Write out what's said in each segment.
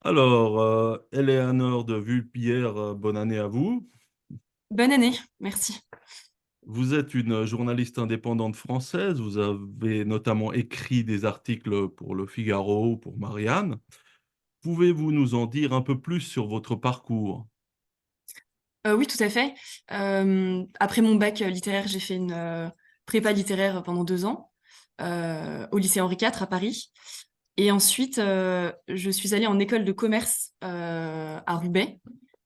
Alors, Eleanor de Vulpierre, bonne année à vous. Bonne année, merci. Vous êtes une journaliste indépendante française. Vous avez notamment écrit des articles pour Le Figaro ou pour Marianne. Pouvez-vous nous en dire un peu plus sur votre parcours? Oui, tout à fait. Après mon bac littéraire, j'ai fait une prépa littéraire pendant 2 ans au lycée Henri IV à Paris. Et ensuite, je suis allée en école de commerce à Roubaix,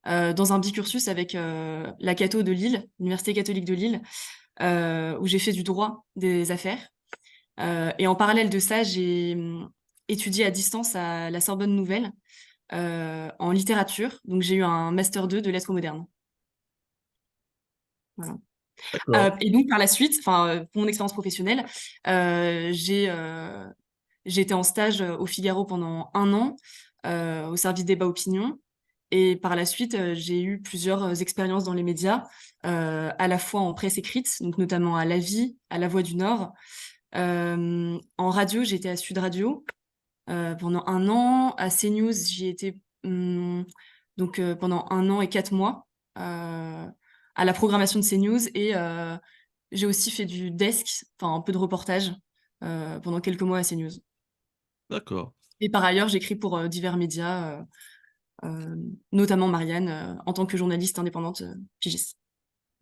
dans un bicursus avec la Cato de Lille, l'Université catholique de Lille, où j'ai fait du droit des affaires. Et en parallèle de ça, j'ai étudié à distance à la Sorbonne Nouvelle en littérature. Donc j'ai eu un master 2 de lettres modernes. Voilà. D'accord. Et donc par la suite, enfin pour mon expérience professionnelle, j'ai été en stage au Figaro pendant 1 an au service débat opinion. Et par la suite, j'ai eu plusieurs expériences dans les médias, à la fois en presse écrite, donc notamment à La Vie, à La Voix du Nord. En radio, j'étais à Sud Radio pendant 1 an. À CNews, j'y étais donc pendant 1 an et 4 mois à la programmation de CNews. Et j'ai aussi fait du desk, enfin un peu de reportage pendant quelques mois à CNews. D'accord. Et par ailleurs, j'écris pour divers médias, euh, notamment Marianne, en tant que journaliste indépendante pigiste.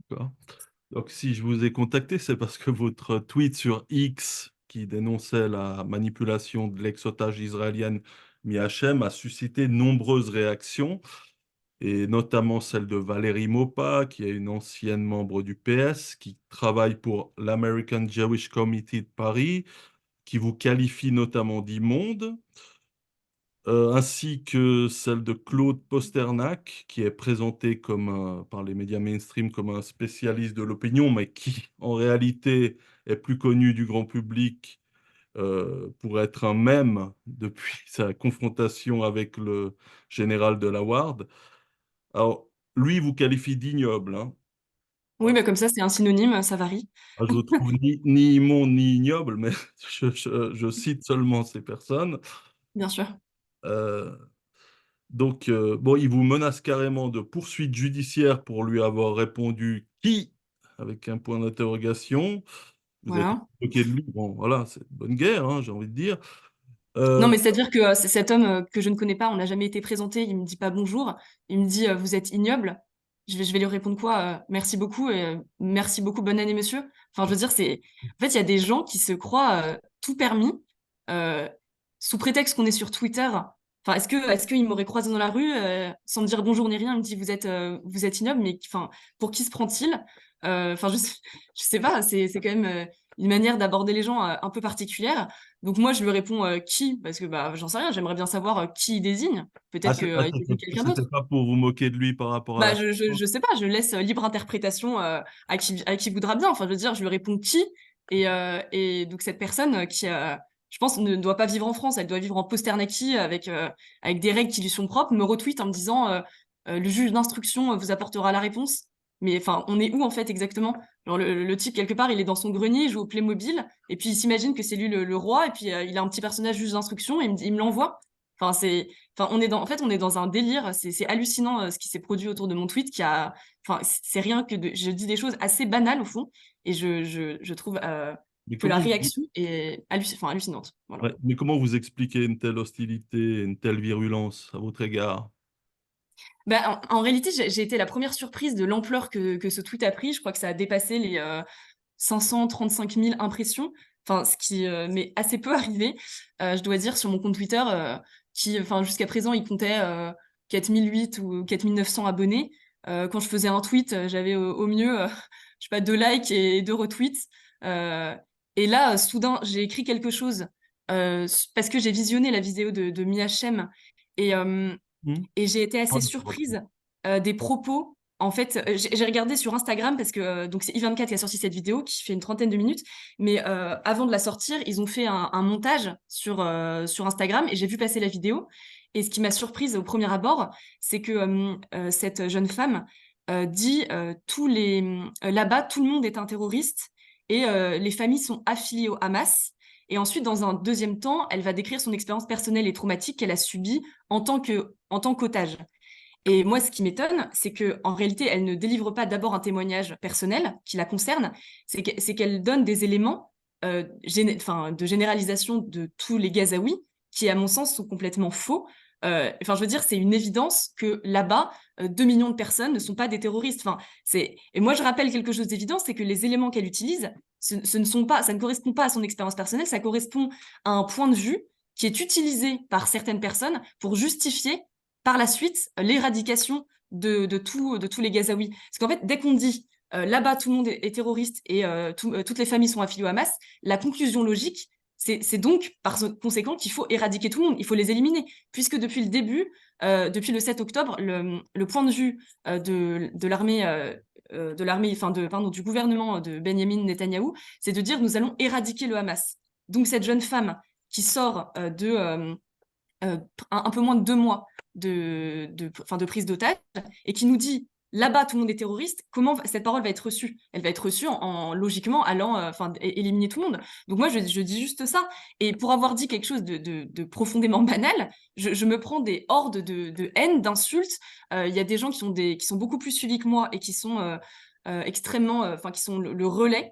D'accord. Donc, si je vous ai contacté, c'est parce que votre tweet sur X qui dénonçait la manipulation de l'ex-otage israélienne Miachem a suscité de nombreuses réactions, et notamment celle de Valérie Maupas, qui est une ancienne membre du PS, qui travaille pour l'American Jewish Committee de Paris, qui vous qualifie notamment d'immonde, ainsi que celle de Claude Posternac, qui est présenté comme, par les médias mainstream comme un spécialiste de l'opinion, mais qui en réalité est plus connu du grand public pour être un mème depuis sa confrontation avec le général de la Ward. Alors, lui vous qualifie d'ignoble, hein. Oui, bah comme ça, c'est un synonyme, ça varie, Ah, je le trouve ni immonde ni ignoble, mais je cite seulement ces personnes. bien sûr. Euh, donc, bon, il vous menace carrément de poursuite judiciaire pour lui avoir répondu qui, avec un point d'interrogation. Vous êtes Voilà. moqué de lui. Bon, voilà, c'est une bonne guerre, hein, j'ai envie de dire. Non, Euh, mais c'est-à-dire que c'est cet homme que je ne connais pas, on n'a jamais été présenté, il me dit pas bonjour, il me dit vous êtes ignoble. Je vais lui répondre quoi merci beaucoup et merci beaucoup, bonne année monsieur. Enfin, je veux dire, en fait, il y a des gens qui se croient tout permis euh, sous prétexte qu'on est sur Twitter. Enfin, est-ce qu'il m'aurait croisé dans la rue sans me dire bonjour ni rien, il me dit vous êtes ignoble, mais enfin, pour qui se prend-il? Enfin, je sais pas, c'est quand même une manière d'aborder les gens un peu particulière. Donc moi, je lui réponds qui? Parce que bah, j'en sais rien, j'aimerais bien savoir qui il désigne. Peut-être qu'il désigne quelqu'un C'était d'autre. pas pour vous moquer de lui par rapport à Bah, la... je sais pas, je laisse libre interprétation à qui voudra bien. Enfin, je veux dire, je lui réponds qui? Et donc cette personne je pense, ne doit pas vivre en France, elle doit vivre en Posternaki avec des règles qui lui sont propres, me retweet en me disant le juge d'instruction vous apportera la réponse. Mais enfin, on est où en fait exactement? Genre le type quelque part, il est dans son grenier, il joue au Playmobil, et puis il s'imagine que c'est lui le roi, et puis il a un petit personnage juge d'instruction, et il me l'envoie. Enfin, en fait, on est dans un délire. C'est hallucinant ce qui s'est produit autour de mon tweet enfin, c'est rien que je dis des choses assez banales au fond, et je trouve Mais que la comment réaction est enfin, hallucinante. Voilà. ouais, mais comment vous expliquez une telle hostilité, une telle virulence à votre égard? Bah, en réalité, j'ai été la première surprise de l'ampleur que ce tweet a pris. Je crois que ça a dépassé les 535 000 impressions. Enfin, ce qui m'est assez peu arrivé, je dois dire, sur mon compte Twitter, qui, enfin, jusqu'à présent, il comptait 4008 ou 4900 abonnés. Quand je faisais un tweet, j'avais au mieux, je sais pas, 2 likes et 2 retweets. Euh, et là, soudain, j'ai écrit quelque chose parce que j'ai visionné la vidéo de Mia Shem et, euh, Hmm. et j'ai été Ah, assez surprise des propos. En fait, j'ai regardé sur Instagram parce que donc c'est I24 qui a sorti cette vidéo qui fait une trentaine de minutes, mais avant de la sortir, ils ont fait un montage sur Instagram et j'ai vu passer la vidéo. Et ce qui m'a surprise au premier abord, c'est que cette jeune femme dit là-bas, tout le monde est un terroriste et les familles sont affiliées au Hamas. Et ensuite, dans un deuxième temps, elle va décrire son expérience personnelle et traumatique qu'elle a subie en tant qu'otage. Et moi, ce qui m'étonne, c'est que en réalité, elle ne délivre pas d'abord un témoignage personnel qui la concerne, c'est qu'elle donne des éléments de généralisation de tous les Gazaouis qui, à mon sens, sont complètement faux. Enfin, je veux dire, c'est une évidence que là-bas, 2 millions de personnes ne sont pas des terroristes. Enfin, et moi, je rappelle quelque chose d'évident, c'est que les éléments qu'elle utilise, ce ne sont pas, ça ne correspond pas à son expérience personnelle, ça correspond à un point de vue qui est utilisé par certaines personnes pour justifier par la suite l'éradication de tous les Gazaouis. Parce qu'en fait, dès qu'on dit là-bas tout le monde est terroriste et toutes les familles sont affiliées au Hamas, la conclusion logique, c'est donc par conséquent qu'il faut éradiquer tout le monde, il faut les éliminer, puisque depuis le début, depuis le 7 octobre, le point de vue de l'armée, pardon, du gouvernement de Benjamin Netanyahou, c'est de dire nous allons éradiquer le Hamas. Donc cette jeune femme qui sort un peu moins de 2 mois de prise d'otage et qui nous dit là-bas tout le monde est terroriste, comment cette parole va être reçue? Elle va être reçue logiquement allant éliminer tout le monde. Donc moi je dis juste ça. Et pour avoir dit quelque chose de profondément banal, je me prends des hordes de haine, d'insultes. Il y a des gens qui sont beaucoup plus suivis que moi et qui sont extrêmement, qui sont le relais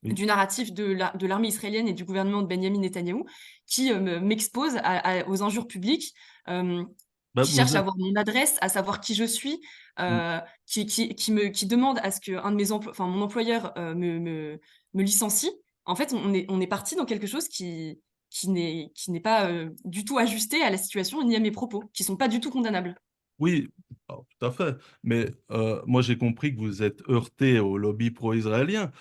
Oui. du narratif de l'armée israélienne et du gouvernement de Benjamin Netanyahou, qui m'expose aux injures publiques, Bah, qui vous cherche à êtes... avoir mon adresse, à savoir qui je suis, qui demande à ce que mon employeur me licencie. En fait, on est parti dans quelque chose qui n'est pas du tout ajusté à la situation ni à mes propos, qui sont pas du tout condamnables. Oui, alors, tout à fait. Mais moi, j'ai compris que vous êtes heurté au lobby pro-israélien.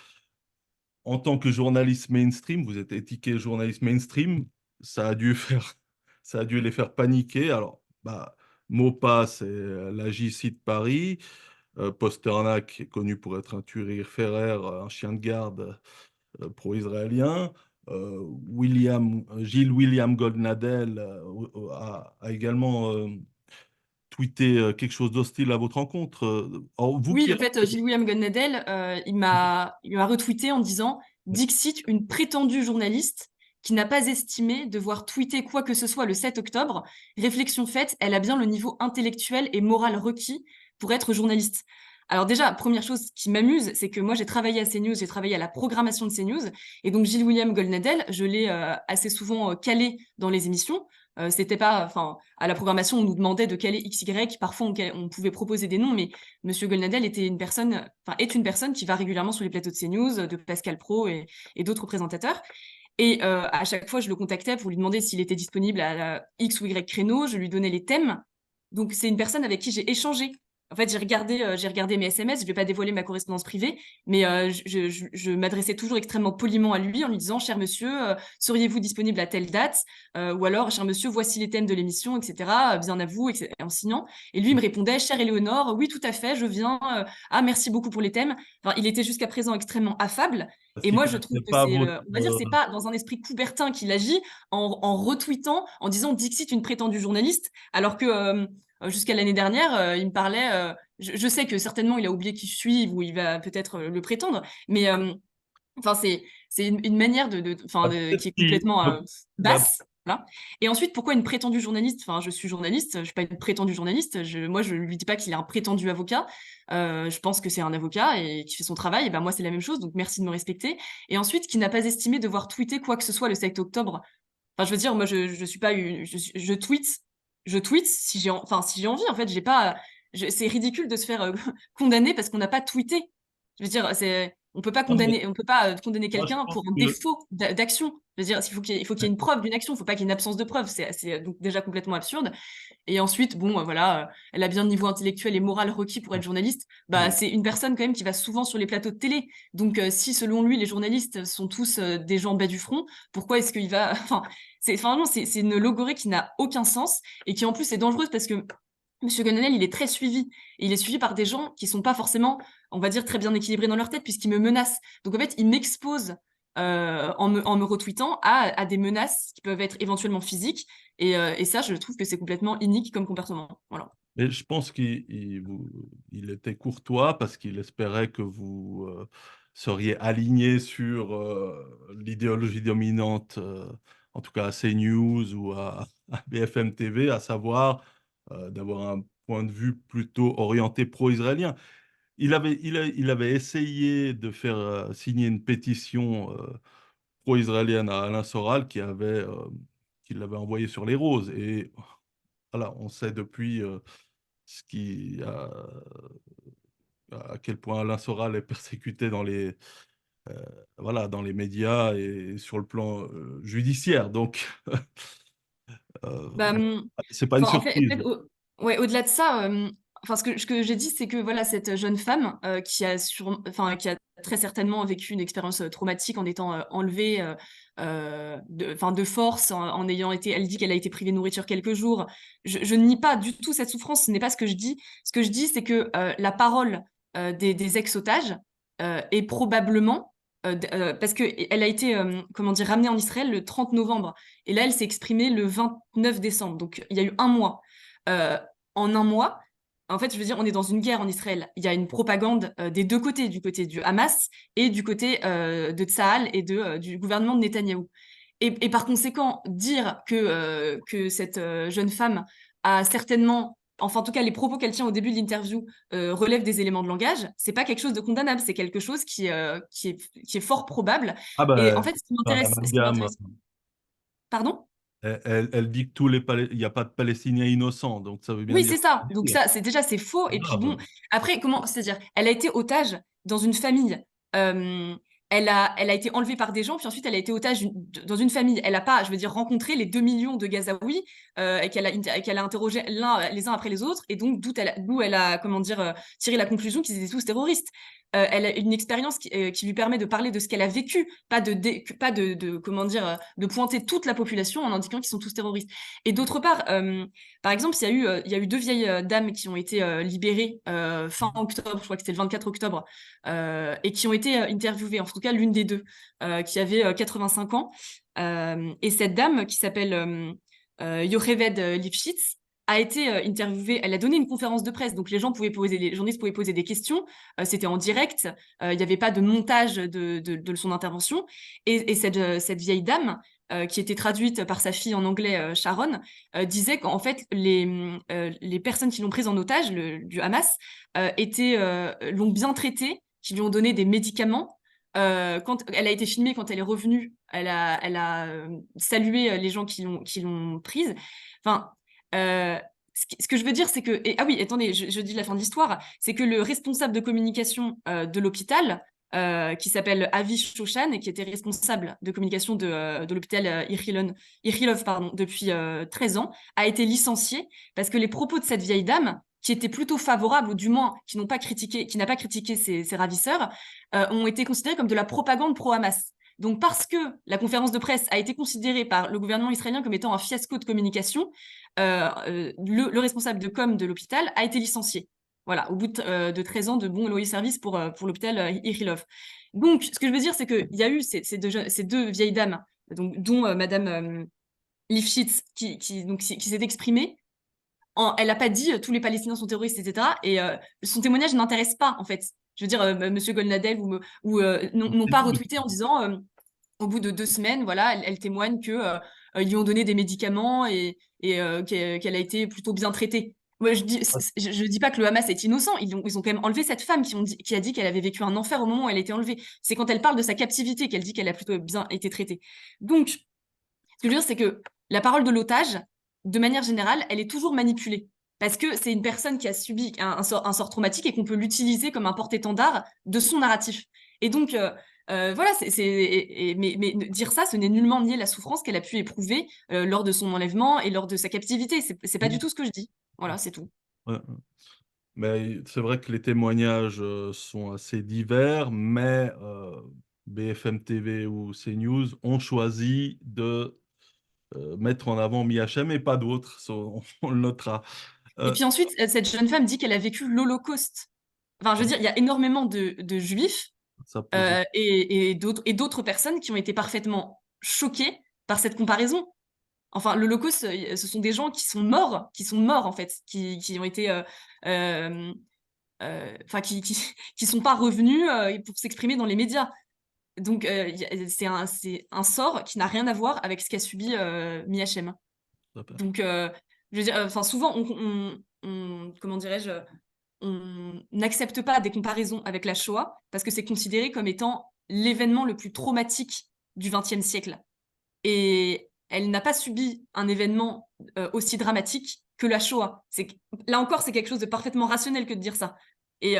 En tant que journaliste mainstream, vous êtes étiqueté journaliste mainstream, ça a dû faire, ça a dû les faire paniquer. Alors, bah, Mopa, c'est la JC de Paris. Pasternak est connu pour être un turiféraire, un chien de garde pro-israélien. Gilles William Goldnadel a également tweeté quelque chose d'hostile à votre rencontre. Alors, vous Oui, qui... en fait, Gilles-William Gonnadel, il m'a retweeté en disant Dixit, une prétendue journaliste qui n'a pas estimé devoir tweeter quoi que ce soit le 7 octobre. Réflexion faite, elle a bien le niveau intellectuel et moral requis pour être journaliste. Alors déjà, première chose qui m'amuse, c'est que moi j'ai travaillé à CNews, j'ai travaillé à la programmation de CNews, et donc Gilles-William Goldnadel, je l'ai assez souvent calé dans les émissions. C'était pas, enfin, à la programmation, on nous demandait de caler XY, parfois on pouvait proposer des noms, mais Monsieur Golnadel est une personne qui va régulièrement sur les plateaux de CNews, de Pascal Pro et d'autres présentateurs. Et à chaque fois, je le contactais pour lui demander s'il était disponible à X ou Y créneau. Je lui donnais les thèmes. Donc, c'est une personne avec qui j'ai échangé. En fait, j'ai regardé mes SMS. Je vais pas dévoiler ma correspondance privée, mais je m'adressais toujours extrêmement poliment à lui en lui disant, cher monsieur, seriez-vous disponible à telle date? Ou alors, cher monsieur, voici les thèmes de l'émission, etc. Bien à vous, etc. En signant. Et lui, il me répondait, chère Éléonore, oui, tout à fait, je viens. Ah, merci beaucoup pour les thèmes. Enfin, il était jusqu'à présent extrêmement affable. Parce Et qu'il moi, ne je trouve connaissait que pas c'est, votre... on va dire, c'est pas dans un esprit coubertin qu'il agit en retweetant, en disant Dixit, une prétendue journaliste, alors que jusqu'à l'année dernière, il me parlait. Je sais que certainement, il a oublié qui je suis ou il va peut-être le prétendre, mais enfin, c'est une manière qui Peut-être est complètement la- basse. Voilà. Et ensuite, pourquoi une prétendue journaliste? Enfin, je suis journaliste, je suis pas une prétendue journaliste. Moi, je lui dis pas qu'il est un prétendu avocat. Je pense que c'est un avocat et qui fait son travail. Et ben moi, c'est la même chose. Donc, merci de me respecter. Et ensuite, qui n'a pas estimé devoir tweeter quoi que ce soit le 7 octobre. Enfin, je veux dire, moi, je suis pas je tweete si j'ai envie. En fait, j'ai pas. C'est ridicule de se faire condamner parce qu'on n'a pas tweeté. Je veux dire, Non, mais on peut pas condamner moi, je quelqu'un pense pour un que... défaut d'action. Je veux dire, il faut qu'il y ait une preuve d'une action. Il faut pas qu'il y ait une absence de preuve. C'est donc déjà complètement absurde. Et ensuite, bon, voilà, elle a bien le niveau intellectuel et moral requis pour être journaliste. Bah, c'est une personne quand même qui va souvent sur les plateaux de télé. Donc, si selon lui, les journalistes sont tous des gens bas du front, pourquoi est-ce qu'il va, non, c'est une logorée qui n'a aucun sens et qui en plus est dangereuse parce que Monsieur Gononel, il est très suivi. Et il est suivi par des gens qui sont pas forcément, on va dire, très bien équilibrés dans leur tête puisqu'ils me menacent. Donc en fait, il m'expose en me retweetant à des menaces qui peuvent être éventuellement physiques. Et ça, je trouve que c'est complètement inique comme comportement. Voilà. Mais je pense il était courtois parce qu'il espérait que vous seriez aligné sur l'idéologie dominante, en tout cas à CNews ou à BFM TV, à savoir d'avoir un point de vue plutôt orienté pro-israélien. Il avait essayé de faire signer une pétition pro-israélienne à Alain Soral qui l'avait envoyé sur les roses. Et voilà, on sait depuis ce qui, à quel point Alain Soral est persécuté euh, voilà, dans les médias et sur le plan judiciaire. Donc, euh, Bah, c'est pas une enfin, surprise. ouais, au-delà de ça, enfin, ce que j'ai dit, c'est que voilà, cette jeune femme enfin, qui a très certainement vécu une expérience traumatique en étant enlevée enfin, de force, en ayant été, elle dit qu'elle a été privée de nourriture quelques jours. Je nie pas du tout cette souffrance, ce n'est pas ce que je dis. Ce que je dis, c'est que la parole des ex-otages est probablement parce que elle a été, comment dire, ramenée en Israël le 30 novembre. Et là, elle s'est exprimée le 29 décembre. Donc, il y a eu un mois. Euh, En un mois, en fait, je veux dire, on est dans une guerre en Israël. Il y a une propagande des deux côtés, du côté du Hamas et du côté de Tsahal et du gouvernement de Netanyahou. Et par conséquent, dire que cette jeune femme a certainement, enfin en tout cas les propos qu'elle tient au début de l'interview relèvent des éléments de langage, c'est pas quelque chose de condamnable, c'est quelque chose qui est fort probable. Ah Et en ben, fait, c'est un ce qui amalgame. m'intéresse, pardon? Elle dit que il n'y a pas de Palestiniens innocents, donc ça veut bien Oui, dire. c'est ça. Donc ça, c'est faux. C'est Et puis bon, grave. après, c'est-à-dire, elle a été otage dans une famille. Euh, elle a été enlevée par des gens, puis ensuite elle a été otage dans une famille. Elle n'a pas, je veux dire, rencontré les 2 millions de Gazaouis et qu'elle a interrogé les uns après les autres, et donc d'où elle a, comment dire, tiré la conclusion qu'ils étaient tous terroristes. Elle a une expérience qui lui permet de parler de ce qu'elle a vécu, pas comment dire, de pointer toute la population en indiquant qu'ils sont tous terroristes. Et d'autre part, par exemple, il y a eu deux vieilles dames qui ont été libérées fin octobre, je crois que c'était le 24 octobre, et qui ont été interviewées, en tout cas l'une des deux, qui avait 85 ans. Et cette dame, qui s'appelle Yocheved Lifshitz, a été interviewée, elle a donné une conférence de presse, donc les journalistes pouvaient poser des questions, c'était en direct, il n'y avait pas de montage de son intervention, et cette vieille dame, qui était traduite par sa fille en anglais, Sharon, disait qu'en fait, les personnes qui l'ont prise en otage, du Hamas, l'ont bien traitée, qui lui ont donné des médicaments. Quand elle a été filmée, quand elle est revenue, elle a salué les gens qui l'ont prise. Enfin, euh, ce que je veux dire, c'est que... ah oui, attendez, je dis la fin de l'histoire. C'est que le responsable de communication de l'hôpital, qui s'appelle Avi Shoshan et qui était responsable de communication de l'hôpital Ichilov, pardon, depuis 13 ans, a été licencié parce que les propos de cette vieille dame, qui étaient plutôt favorables, ou du moins qui n'a pas critiqué ses ravisseurs, ont été considérés comme de la propagande pro-Hamas. Donc, parce que la conférence de presse a été considérée par le gouvernement israélien comme étant un fiasco de communication, le responsable de com de l'hôpital a été licencié. Voilà, au bout de 13 ans de bons loyers services pour l'hôpital Ichilov. Donc, ce que je veux dire, c'est qu'il y a eu ces deux vieilles dames, donc, dont Madame Lifshitz, qui s'est exprimée. Elle n'a pas dit tous les Palestiniens sont terroristes, etc. Et son témoignage n'intéresse pas, en fait. Je veux dire, Monsieur Golnadel n'ont pas retweeté en disant, au bout de 2 semaines, voilà, elle témoigne que ils lui ont donné des médicaments et qu'elle a été plutôt bien traitée. Moi, je dis pas que le Hamas est innocent. Ils ont quand même enlevé cette femme qui a dit qu'elle avait vécu un enfer au moment où elle a été enlevée. C'est quand elle parle de sa captivité qu'elle dit qu'elle a plutôt bien été traitée. Donc, ce que je veux dire, c'est que la parole de l'otage, de manière générale, elle est toujours manipulée. Parce que c'est une personne qui a subi un sort traumatique et qu'on peut l'utiliser comme un porte-étendard de son narratif. Et donc, voilà, mais dire ça, ce n'est nullement nier la souffrance qu'elle a pu éprouver lors de son enlèvement et lors de sa captivité. C'est pas du tout ce que je dis. Voilà, c'est tout. Ouais. Mais c'est vrai que les témoignages sont assez divers, mais BFM TV ou CNews ont choisi de mettre en avant MIHM et pas d'autres, ça, on le notera. Et Euh, puis ensuite, cette jeune femme dit qu'elle a vécu l'Holocauste. Enfin, je veux dire, il y a énormément de juifs Ça pose. et d'autres personnes qui ont été parfaitement choquées par cette comparaison. Enfin, l'Holocauste, ce sont des gens qui sont morts en fait, qui ont été euh, enfin qui sont pas revenus pour s'exprimer dans les médias. Donc c'est un sort qui n'a rien à voir avec ce qu'a subi Miachem. Tout à fait. Donc je veux dire, enfin souvent comment dirais-je, on n'accepte pas des comparaisons avec la Shoah parce que c'est considéré comme étant l'événement le plus traumatique du XXe siècle. Et elle n'a pas subi un événement aussi dramatique que la Shoah. Là encore, c'est quelque chose de parfaitement rationnel que de dire ça. Et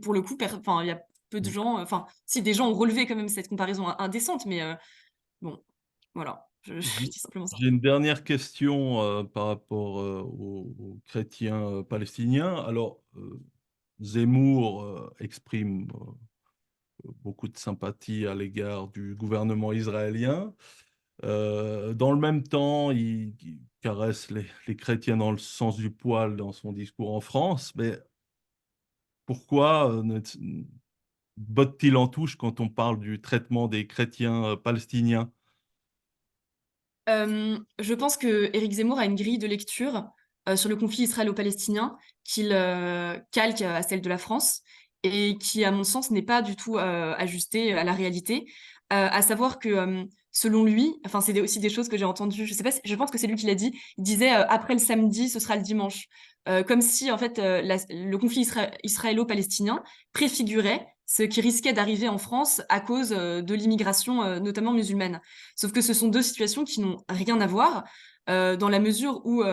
pour le coup, enfin, il y a peu de Mm. gens, enfin, si des gens ont relevé quand même cette comparaison indécente, mais bon, voilà, je J'ai dis simplement ça. j'ai une dernière question par rapport aux chrétiens palestiniens. Alors, Zemmour exprime beaucoup de sympathie à l'égard du gouvernement israélien. Dans le même temps, il caresse les chrétiens dans le sens du poil dans son discours en France. Mais pourquoi botte-t-il en touche quand on parle du traitement des chrétiens palestiniens? Je pense que Éric Zemmour a une grille de lecture sur le conflit israélo-palestinien qu'il calque à celle de la France et qui, à mon sens, n'est pas du tout ajustée à la réalité. À savoir que, selon lui, enfin, aussi des choses que j'ai entendues, je sais pas, je pense que c'est lui qui l'a dit, il disait après le samedi, ce sera le dimanche. Comme si, en fait, le conflit israélo-palestinien préfigurait ce qui risquait d'arriver en France à cause de l'immigration, notamment musulmane. Sauf que ce sont deux situations qui n'ont rien à voir, dans la mesure où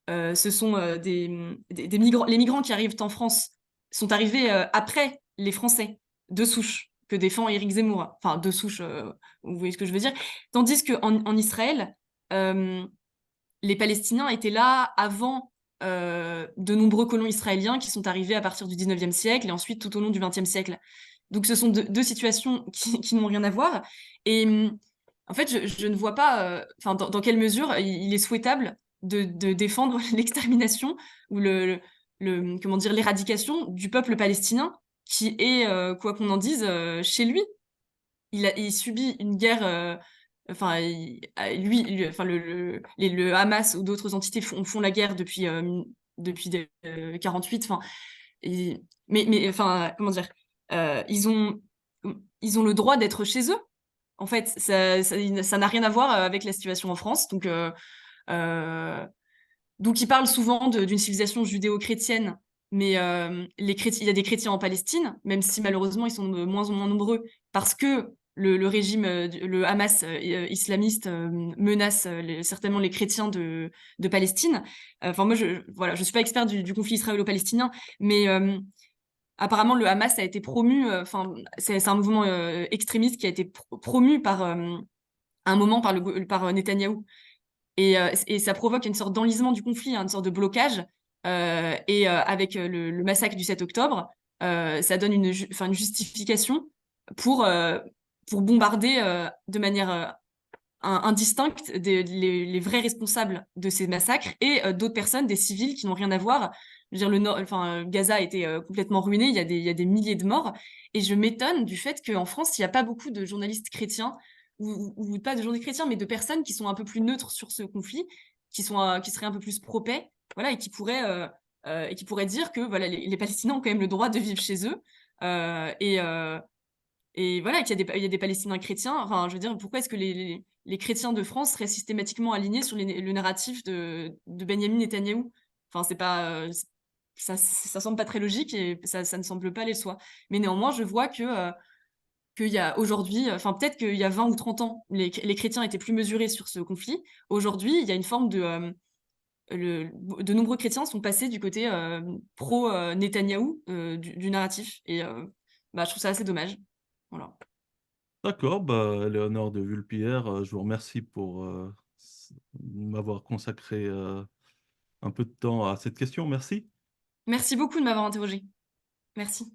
ce sont des migrants. Les migrants qui arrivent en France sont arrivés après les Français, de souche, que défend Éric Zemmour. Enfin, de souche, vous voyez ce que je veux dire. Tandis qu'en Israël, euh, les Palestiniens étaient là avant de nombreux colons israéliens qui sont arrivés à partir du 19e siècle et ensuite tout au long du 20e siècle. Donc ce sont deux situations qui n'ont rien à voir. Et en fait, je ne vois pas enfin, dans quelle mesure il est souhaitable de défendre l'extermination ou comment dire, l'éradication du peuple palestinien qui est, quoi qu'on en dise, chez lui. Il subit une guerre. Enfin, enfin le Hamas ou d'autres entités font la guerre depuis 48. Enfin, mais enfin, comment dire, euh, ils ont ils ont le droit d'être chez eux. En fait, ça n'a rien à voir avec la situation en France. Euh, donc ils parlent souvent d'une civilisation judéo-chrétienne, mais il y a des chrétiens en Palestine, même si malheureusement ils sont de moins en moins nombreux, parce que le régime, le Hamas islamiste menace certainement les chrétiens de Palestine. Enfin moi, voilà, je suis pas expert du conflit israélo-palestinien, mais apparemment le Hamas a été promu, enfin c'est un mouvement extrémiste qui a été promu par un moment par Netanyahou. Et ça provoque une sorte d'enlisement du conflit, hein, une sorte de blocage. Avec le massacre du 7 octobre, ça donne une justification pour, euh, pour bombarder de manière indistincte les vrais responsables de ces massacres et d'autres personnes, des civils qui n'ont rien à voir. Je veux dire, enfin, Gaza a été complètement ruiné, il y a des milliers de morts. Et je m'étonne du fait qu'en France, il n'y a pas beaucoup de journalistes chrétiens ou pas de journalistes chrétiens, mais de personnes qui sont un peu plus neutres sur ce conflit, qui seraient un peu plus pro-paix, voilà, et qui pourraient dire que voilà, les Palestiniens ont quand même le droit de vivre chez eux. Euh, et, euh, et voilà, il y a des Palestiniens chrétiens. Enfin, je veux dire, pourquoi est-ce que les chrétiens de France seraient systématiquement alignés sur le narratif de Benjamin Netanyahou? Enfin, c'est pas, ça semble pas très logique et ça ne semble pas aller de soi. Mais néanmoins, je vois qu'il y a aujourd'hui, enfin peut-être qu'il y a 20 ou 30 ans, les chrétiens étaient plus mesurés sur ce conflit. Aujourd'hui, il y a une forme de nombreux chrétiens sont passés du côté pro-Netanyahou du narratif. Et bah, je trouve ça assez dommage. Voilà. D'accord, bah, Léonore de Vulpierre, je vous remercie pour m'avoir consacré un peu de temps à cette question. Merci. Merci beaucoup de m'avoir interrogé. Merci.